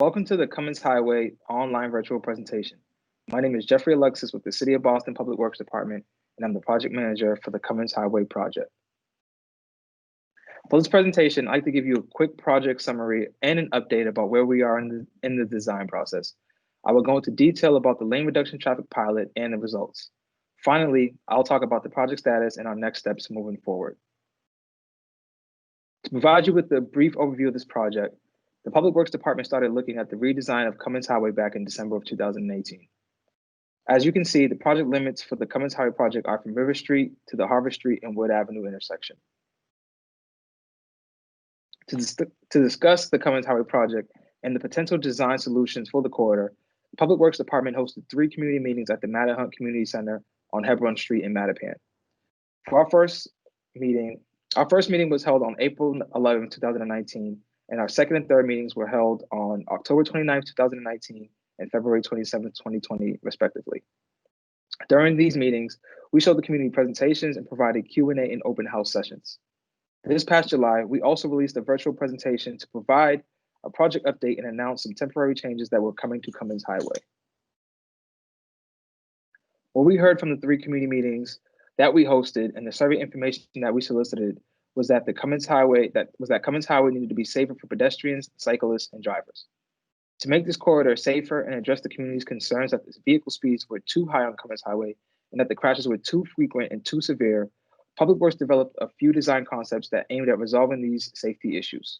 Welcome to the Cummins Highway online virtual presentation. My name is Jeffrey Alexis with the City of Boston Public Works Department, and I'm the project manager for the Cummins Highway Project. For this presentation, I'd like to give you a quick project summary and an update about where we are in the design process. I will go into detail about the lane reduction traffic pilot and the results. Finally, I'll talk about the project status and our next steps moving forward. To provide you with a brief overview of this project, the Public Works Department started looking at the redesign of Cummins Highway back in December of 2018. As you can see, the project limits for the Cummins Highway project are from River Street to the Harvard Street and Wood Avenue intersection. To discuss the Cummins Highway project and the potential design solutions for the corridor, the Public Works Department hosted 3 community meetings at the Mattahunt Community Center on Hebron Street in Mattapan. For our first meeting was held on April 11, 2019, and our second and third meetings were held on October 29, 2019, and February 27, 2020, respectively. During these meetings, we showed the community presentations and provided Q&A and open house sessions. This past July, we also released a virtual presentation to provide a project update and announce some temporary changes that were coming to Cummins Highway. What we heard from the 3 community meetings that we hosted and the survey information that we solicited was that Cummins Highway needed to be safer for pedestrians, cyclists, and drivers. To make this corridor safer and address the community's concerns that the vehicle speeds were too high on Cummins Highway and that the crashes were too frequent and too severe, Public Works developed a few design concepts that aimed at resolving these safety issues.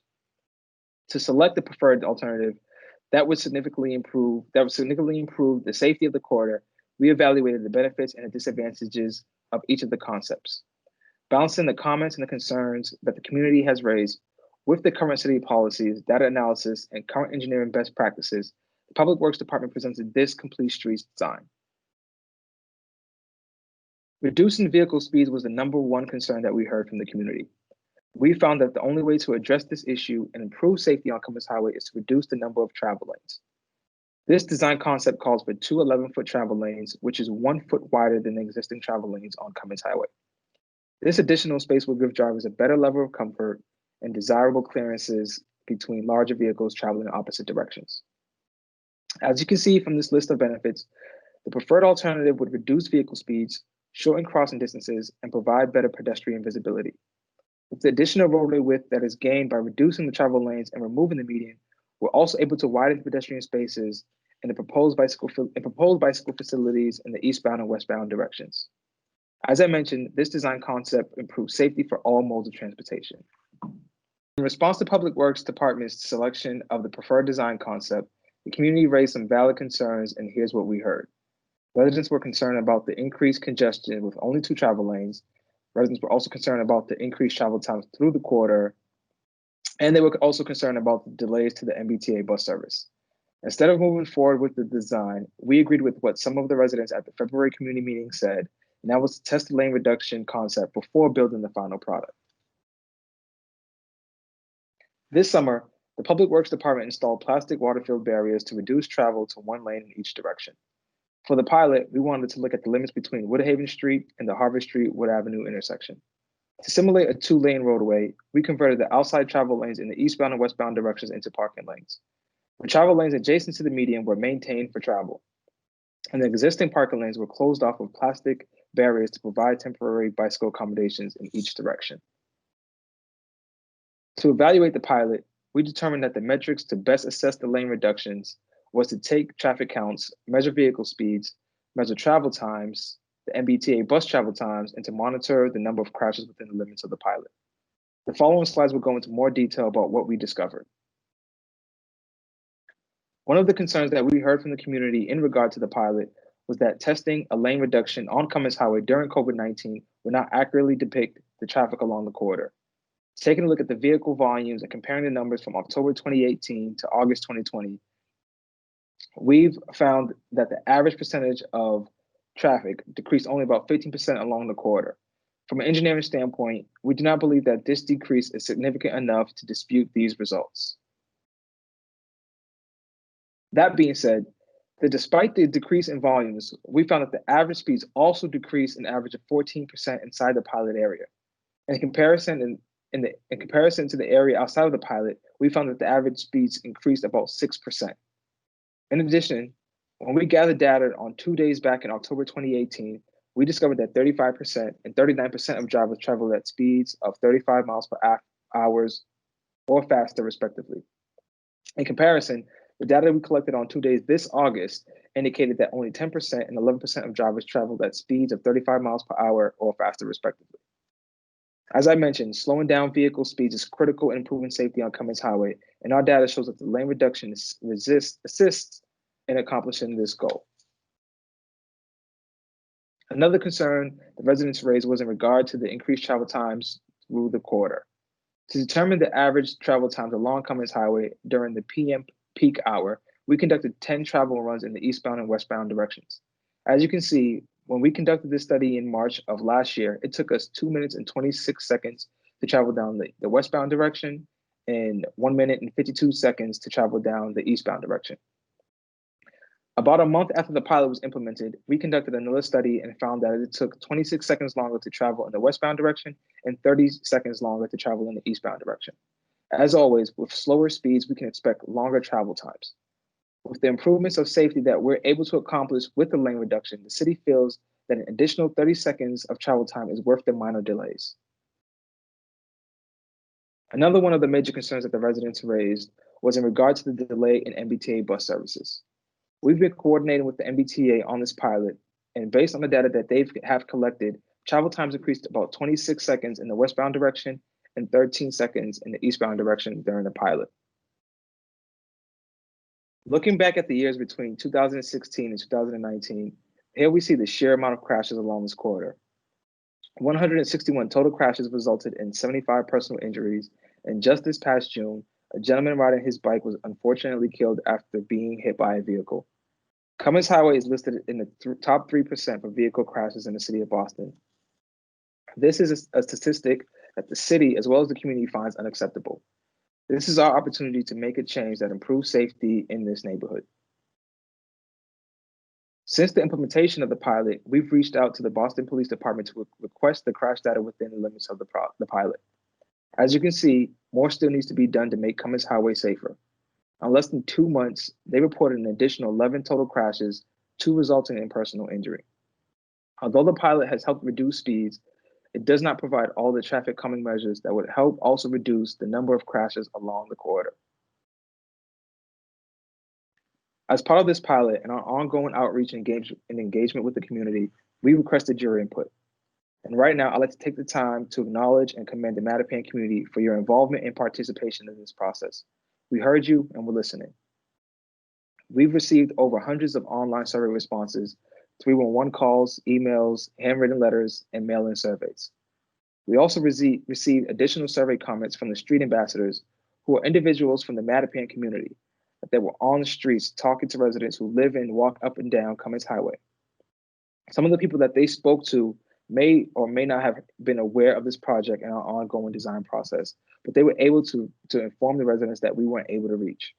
To select the preferred alternative that would significantly improve the safety of the corridor, we evaluated the benefits and the disadvantages of each of the concepts. Balancing the comments and the concerns that the community has raised with the current city policies, data analysis, and current engineering best practices, the Public Works Department presented this complete streets design. Reducing vehicle speeds was the #1 concern that we heard from the community. We found that the only way to address this issue and improve safety on Cummins Highway is to reduce the number of travel lanes. This design concept calls for 2 11-foot travel lanes, which is 1 foot wider than the existing travel lanes on Cummins Highway. This additional space will give drivers a better level of comfort and desirable clearances between larger vehicles traveling in opposite directions. As you can see from this list of benefits, the preferred alternative would reduce vehicle speeds, shorten crossing distances, and provide better pedestrian visibility. With the additional roadway width that is gained by reducing the travel lanes and removing the median, we're also able to widen the pedestrian spaces in the proposed bicycle facilities in the eastbound and westbound directions. As I mentioned, this design concept improves safety for all modes of transportation. In response to Public Works Department's selection of the preferred design concept, the community raised some valid concerns, and here's what we heard. Residents were concerned about the increased congestion with only 2 travel lanes. Residents were also concerned about the increased travel times through the corridor, and they were also concerned about the delays to the MBTA bus service. Instead of moving forward with the design, we agreed with what some of the residents at the February community meeting said, and that was to test the lane reduction concept before building the final product. This summer, the Public Works Department installed plastic water-filled barriers to reduce travel to 1 lane in each direction. For the pilot, we wanted to look at the limits between Woodhaven Street and the Harvard Street Wood Avenue intersection. To simulate a 2-lane roadway, we converted the outside travel lanes in the eastbound and westbound directions into parking lanes. The travel lanes adjacent to the median were maintained for travel, and the existing parking lanes were closed off with plastic barriers to provide temporary bicycle accommodations in each direction. To evaluate the pilot, we determined that the metrics to best assess the lane reductions was to take traffic counts, measure vehicle speeds, measure travel times, the MBTA bus travel times, and to monitor the number of crashes within the limits of the pilot. The following slides will go into more detail about what we discovered. One of the concerns that we heard from the community in regard to the pilot was that testing a lane reduction on Cummins Highway during COVID-19 would not accurately depict the traffic along the corridor. Taking a look at the vehicle volumes and comparing the numbers from October 2018 to August 2020, we've found that the average percentage of traffic decreased only about 15% along the corridor. From an engineering standpoint, we do not believe that this decrease is significant enough to dispute these results. That being said, despite the decrease in volumes, we found that the average speeds also decreased an average of 14% inside the pilot area. In comparison, in comparison to the area outside of the pilot, we found that the average speeds increased about 6%. In addition, when we gathered data on 2 days back in October 2018, we discovered that 35% and 39% of drivers traveled at speeds of 35 miles per hour or faster, respectively. In comparison, the data we collected on 2 days this August indicated that only 10% and 11% of drivers traveled at speeds of 35 miles per hour or faster, respectively. As I mentioned, slowing down vehicle speeds is critical in improving safety on Cummins Highway, and our data shows that the lane reduction assists in accomplishing this goal. Another concern the residents raised was in regard to the increased travel times through the corridor. To determine the average travel times along Cummins Highway during the PM peak hour, we conducted 10 travel runs in the eastbound and westbound directions. As you can see, when we conducted this study in March of last year, it took us 2 minutes and 26 seconds to travel down the westbound direction and 1 minute and 52 seconds to travel down the eastbound direction. About a month after the pilot was implemented, we conducted another study and found that it took 26 seconds longer to travel in the westbound direction and 30 seconds longer to travel in the eastbound direction. As always, with slower speeds, we can expect longer travel times. With the improvements of safety that we're able to accomplish with the lane reduction, the city feels that an additional 30 seconds of travel time is worth the minor delays. Another one of the major concerns that the residents raised was in regard to the delay in MBTA bus services. We've been coordinating with the MBTA on this pilot, and based on the data that they have collected, travel times increased about 26 seconds in the westbound direction and 13 seconds in the eastbound direction during the pilot. Looking back at the years between 2016 and 2019, here we see the sheer amount of crashes along this corridor. 161 total crashes resulted in 75 personal injuries, and just this past June, a gentleman riding his bike was unfortunately killed after being hit by a vehicle. Cummins Highway is listed in the top 3% for vehicle crashes in the city of Boston. This is a statistic that the city as well as the community finds unacceptable. This is our opportunity to make a change that improves safety in this neighborhood. Since the implementation of the pilot, we've reached out to the Boston Police Department to request the crash data within the limits of the pilot. As you can see, more still needs to be done to make Cummins Highway safer. In less than 2 months, they reported an additional 11 total crashes, 2 resulting in personal injury. Although the pilot has helped reduce speeds, it does not provide all the traffic calming measures that would help also reduce the number of crashes along the corridor. As part of this pilot and our ongoing outreach and engagement with the community, we requested your input. And right now, I'd like to take the time to acknowledge and commend the Mattapan community for your involvement and participation in this process. We heard you and we're listening. We've received over hundreds of online survey responses, 311 calls, emails, handwritten letters, and mail-in surveys. We also received additional survey comments from the street ambassadors, who are individuals from the Mattapan community that were on the streets talking to residents who live and walk up and down Cummins Highway. Some of the people that they spoke to may or may not have been aware of this project and our ongoing design process, but they were able to inform the residents that we weren't able to reach.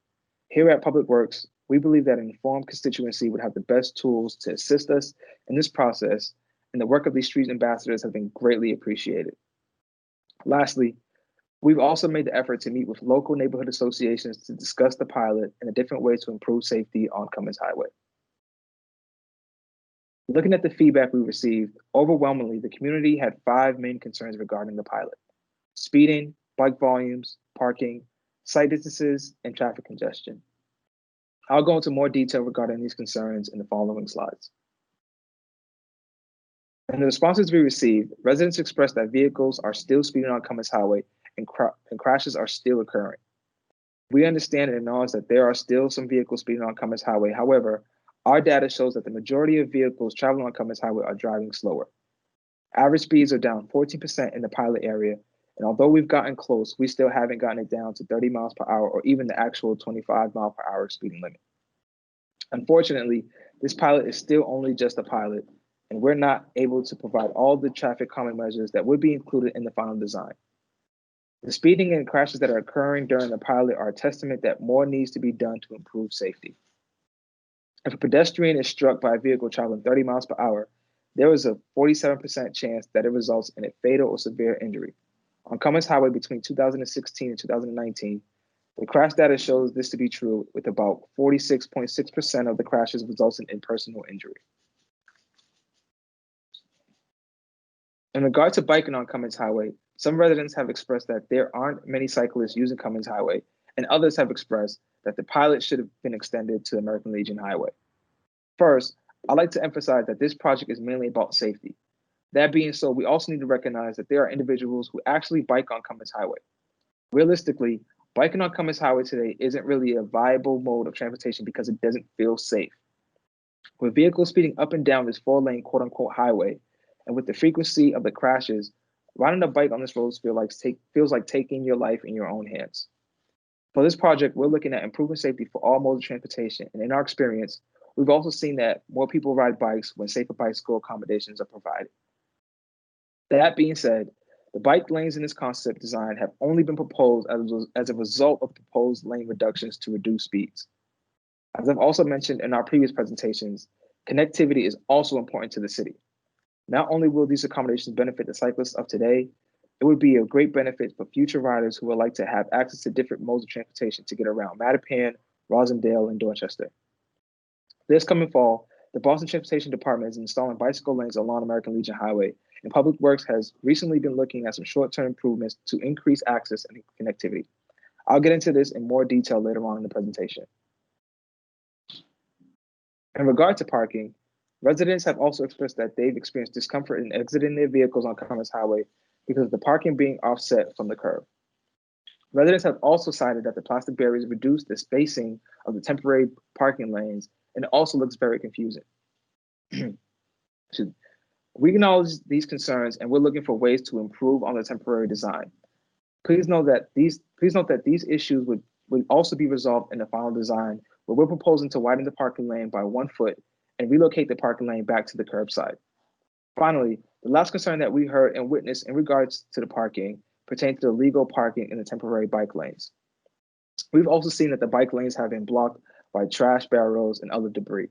Here at Public Works, we believe that an informed constituency would have the best tools to assist us in this process, and the work of these street ambassadors have been greatly appreciated. Lastly, we've also made the effort to meet with local neighborhood associations to discuss the pilot and the different ways to improve safety on Cummins Highway. Looking at the feedback we received, overwhelmingly, the community had 5 main concerns regarding the pilot: speeding, bike volumes, parking, sight distances, and traffic congestion. I'll go into more detail regarding these concerns in the following slides. In the responses we received, residents expressed that vehicles are still speeding on Cummins Highway and crashes are still occurring. We understand and acknowledge that there are still some vehicles speeding on Cummins Highway. However, our data shows that the majority of vehicles traveling on Cummins Highway are driving slower. Average speeds are down 14% in the pilot area, and although we've gotten close, we still haven't gotten it down to 30 miles per hour or even the actual 25 mile per hour speeding limit. Unfortunately, this pilot is still only just a pilot, and we're not able to provide all the traffic calming measures that would be included in the final design. The speeding and crashes that are occurring during the pilot are a testament that more needs to be done to improve safety. If a pedestrian is struck by a vehicle traveling 30 miles per hour, there is a 47% chance that it results in a fatal or severe injury. On Cummins Highway between 2016 and 2019, the crash data shows this to be true, with about 46.6% of the crashes resulting in personal injury. In regard to biking on Cummins Highway, some residents have expressed that there aren't many cyclists using Cummins Highway, and others have expressed that the pilot should have been extended to the American Legion Highway. First, I'd like to emphasize that this project is mainly about safety. That being so, we also need to recognize that there are individuals who actually bike on Cummins Highway. Realistically, biking on Cummins Highway today isn't really a viable mode of transportation because it doesn't feel safe. With vehicles speeding up and down this four-lane quote-unquote highway, and with the frequency of the crashes, riding a bike on this road feels like taking your life in your own hands. For this project, we're looking at improving safety for all modes of transportation, and in our experience, we've also seen that more people ride bikes when safer bicycle accommodations are provided. That being said, the bike lanes in this concept design have only been proposed as a result of proposed lane reductions to reduce speeds. As I've also mentioned in our previous presentations, connectivity is also important to the city. Not only will these accommodations benefit the cyclists of today, it would be a great benefit for future riders who would like to have access to different modes of transportation to get around Mattapan, Rosendale, and Dorchester. This coming fall, the Boston Transportation Department is installing bicycle lanes along American Legion Highway, and Public Works has recently been looking at some short-term improvements to increase access and connectivity. I'll get into this in more detail later on in the presentation. In regard to parking, residents have also expressed that they've experienced discomfort in exiting their vehicles on Cummins Highway because of the parking being offset from the curb. Residents have also cited that the plastic barriers reduce the spacing of the temporary parking lanes, and it also looks very confusing. We acknowledge these concerns, and we're looking for ways to improve on the temporary design. Please note that these issues would also be resolved in the final design, where we're proposing to widen the parking lane by 1 foot and relocate the parking lane back to the curbside. Finally, the last concern that we heard and witnessed in regards to the parking pertains to the legal parking in the temporary bike lanes. We've also seen that the bike lanes have been blocked by trash barrels and other debris.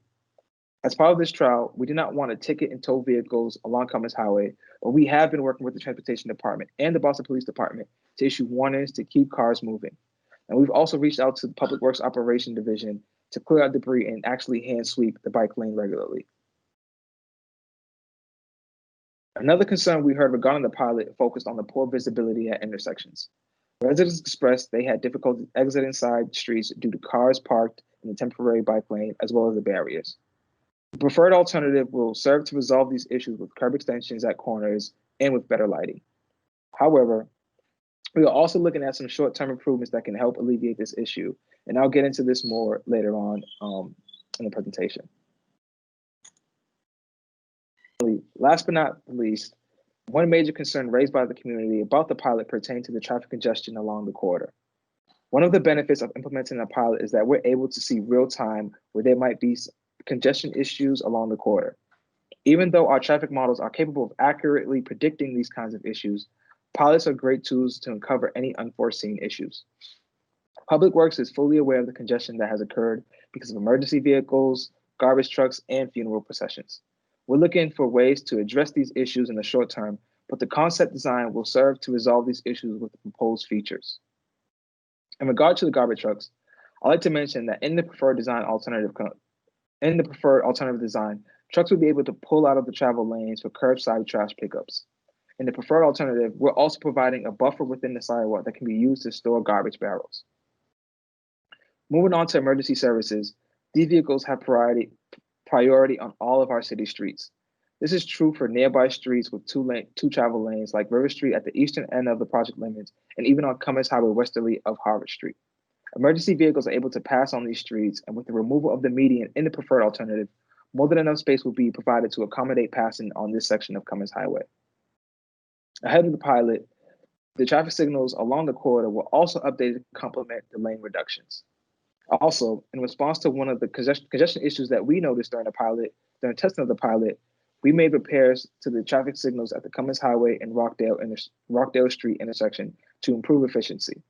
As part of this trial, we do not want to ticket and tow vehicles along Cummins Highway, but we have been working with the Transportation Department and the Boston Police Department to issue warnings to keep cars moving. And we've also reached out to the Public Works Operation Division to clear out debris and actually hand sweep the bike lane regularly. Another concern we heard regarding the pilot focused on the poor visibility at intersections. Residents expressed they had difficulty exiting side streets due to cars parked in the temporary bike lane, as well as the barriers. The preferred alternative will serve to resolve these issues with curb extensions at corners and with better lighting. However, we are also looking at some short-term improvements that can help alleviate this issue, and I'll get into this more later on in the presentation. Last but not least, one major concern raised by the community about the pilot pertained to the traffic congestion along the corridor. One of the benefits of implementing a pilot is that we're able to see real time where there might be congestion issues along the corridor. Even though our traffic models are capable of accurately predicting these kinds of issues, pilots are great tools to uncover any unforeseen issues. Public Works is fully aware of the congestion that has occurred because of emergency vehicles, garbage trucks, and funeral processions. We're looking for ways to address these issues in the short term, but the concept design will serve to resolve these issues with the proposed features. In regard to the garbage trucks, I'd like to mention that in the preferred alternative design, trucks will be able to pull out of the travel lanes for curbside trash pickups. In the preferred alternative, we're also providing a buffer within the sidewalk that can be used to store garbage barrels. Moving on to emergency services, these vehicles have priority on all of our city streets. This is true for nearby streets with two travel lanes like River Street at the eastern end of the project limits, and even on Cummins Highway westerly of Harvard Street. Emergency vehicles are able to pass on these streets, and with the removal of the median in the preferred alternative, more than enough space will be provided to accommodate passing on this section of Cummins Highway. Ahead of the pilot, the traffic signals along the corridor were also updated to complement the lane reductions. Also, in response to one of the congestion issues that we noticed during testing of the pilot, we made repairs to the traffic signals at the Cummins Highway and Rockdale Street intersection to improve efficiency.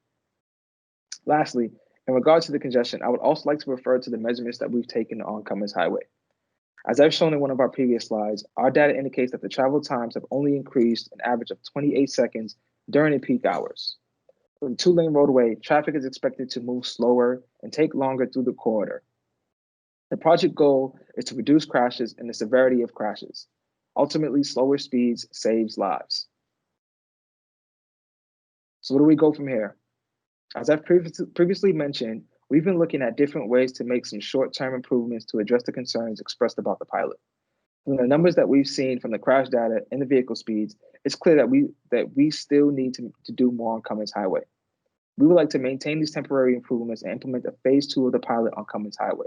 Lastly, in regards to the congestion, I would also like to refer to the measurements that we've taken on Cummins Highway. As I've shown in one of our previous slides, our data indicates that the travel times have only increased an average of 28 seconds during the peak hours. With a two-lane roadway, traffic is expected to move slower and take longer through the corridor. The project goal is to reduce crashes and the severity of crashes. Ultimately, slower speeds saves lives. So where do we go from here? As I've previously mentioned, we've been looking at different ways to make some short-term improvements to address the concerns expressed about the pilot. From the numbers that we've seen from the crash data and the vehicle speeds, it's clear that we still need to do more on Cummins Highway. We would like to maintain these temporary improvements and implement a phase 2 of the pilot on Cummins Highway.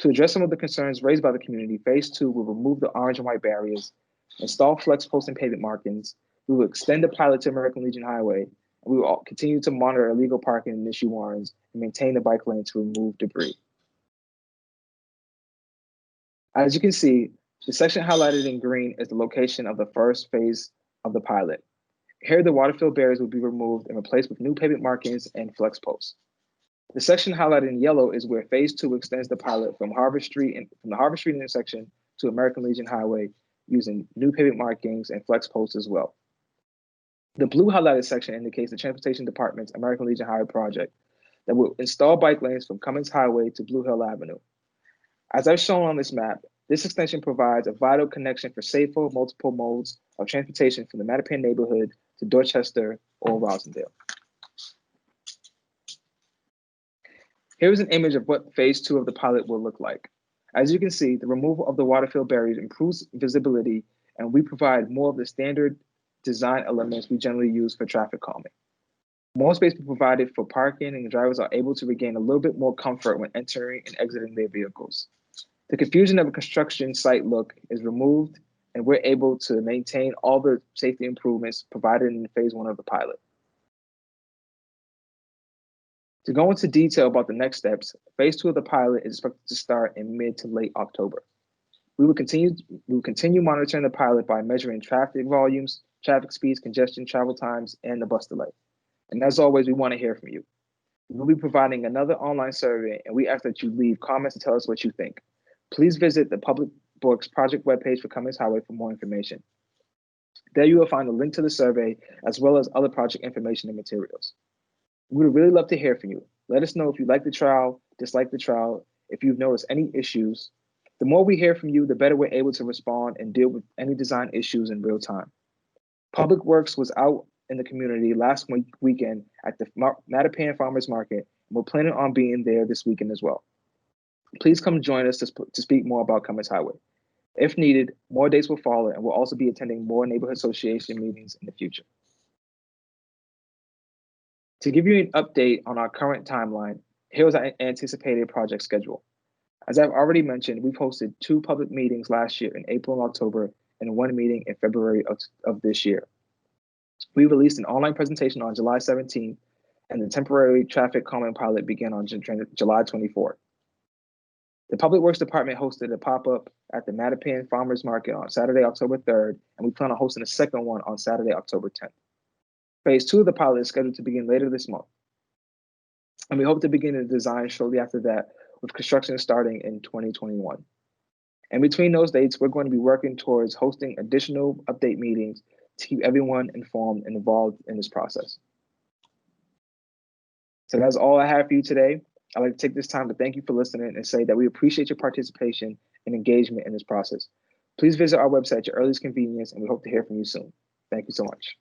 To address some of the concerns raised by the community, phase 2 will remove the orange and white barriers, install flex post and pavement markings. We will extend the pilot to American Legion Highway, and we will continue to monitor illegal parking and issue warrants and maintain the bike lane to remove debris. As you can see, the section highlighted in green is the location of the first phase of the pilot. Here, the water-filled barriers will be removed and replaced with new pavement markings and flex posts. The section highlighted in yellow is where phase 2 extends the pilot from the Harvard Street intersection to American Legion Highway using new pavement markings and flex posts as well. The blue highlighted section indicates the Transportation Department's American Legion Highway Project that will install bike lanes from Cummings Highway to Blue Hill Avenue. As I've shown on this map, this extension provides a vital connection for safer multiple modes of transportation from the Mattapan neighborhood to Dorchester or Rosendale. Here's an image of what phase 2 of the pilot will look like. As you can see, the removal of the water-filled barriers improves visibility, and we provide more of the standard design elements we generally use for traffic calming. More space is provided for parking, and drivers are able to regain a little bit more comfort when entering and exiting their vehicles. The confusion of a construction site look is removed, and we're able to maintain all the safety improvements provided in phase 1 of the pilot. To go into detail about the next steps, phase 2 of the pilot is expected to start in mid to late October. We will continue monitoring the pilot by measuring traffic volumes, traffic speeds, congestion, travel times, and the bus delay. And as always, we want to hear from you. We'll be providing another online survey, and we ask that you leave comments and tell us what you think. Please visit the Public Works Project webpage for Cummings Highway for more information. There you will find a link to the survey, as well as other project information and materials. We would really love to hear from you. Let us know if you like the trial, dislike the trial, if you've noticed any issues. The more we hear from you, the better we're able to respond and deal with any design issues in real time. Public Works was out in the community last weekend at the Mattapan Farmers Market, and we're planning on being there this weekend as well. Please come join us to speak more about Cummins Highway. If needed, more dates will follow, and we'll also be attending more neighborhood association meetings in the future. To give you an update on our current timeline, here's our anticipated project schedule. As I've already mentioned, we've hosted 2 public meetings last year in April and October, and 1 meeting in February of this year. We released an online presentation on July 17th, and the temporary traffic calming pilot began on July 24th. The Public Works Department hosted a pop-up at the Mattapan Farmers Market on Saturday, October 3rd, and we plan on hosting a second one on Saturday, October 10th. Phase 2 of the pilot is scheduled to begin later this month, and we hope to begin the design shortly after that, with construction starting in 2021. And between those dates, we're going to be working towards hosting additional update meetings to keep everyone informed and involved in this process. So that's all I have for you today. I'd like to take this time to thank you for listening and say that we appreciate your participation and engagement in this process. Please visit our website at your earliest convenience, and we hope to hear from you soon. Thank you so much.